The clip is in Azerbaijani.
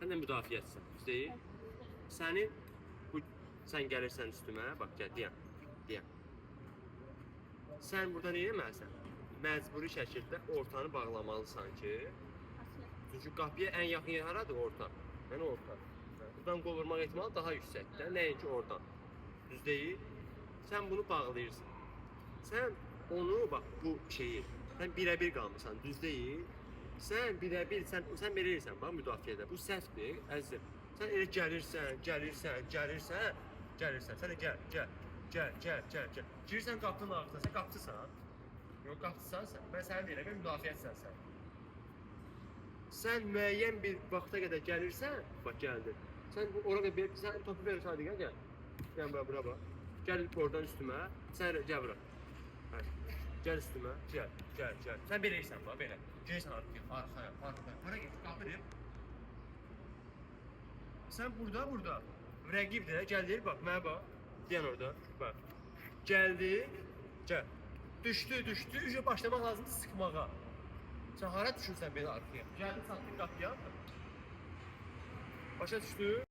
Sən də müdafiəçisən, deyil? Səni bu sən gəlirsən üstümə, bax gəl deyəm. Sən burada nə etməlisən? Məcburi şəkildə ortanı bağlamalısan ki, çünki qapıya ən yaxın yer haradır? Orta. Yəni orta. Buradan qovurmaq ehtimalı daha yüksəkdir, nəinki oradan. Düz deyil? Sən bunu bağlayırsan. Sən onu bax bu şeyi, sən birə-bir qalmısan, düz deyil? Sən birə-bir, sən belə edirsən bax müdafiədə. Bu səhvdir, əzizim. Sən elə gəlirsən. Sən də gəl. Girirsən qapının ağzına, sən qapçısan. Yox, qapçısan sən. Mən səni deyirəm, mən müdafiəçisən sən. Sən müəyyən bir vaxta qədər gəlirsən, bax gəldin. Sən oraya bir, sən topu verirsən, hadi gəl. Gəl bura bax. Gəl oradan üstümə, sən gəl bura. Gəl üstümə, gəl. Sən belə irsən bax, belə. Gəlirsən arxaya. Hara get, qapı. Sən burada. Rəqib də gəlir, bax, mənə bax. Deyən orada, bax. Gəldi, gəl. Düşdü, başlamaq lazımdır sıxmağa. Sən hara düşürsən belə arxaya? Gəldin, çatdın qapıya. Başa düşdü?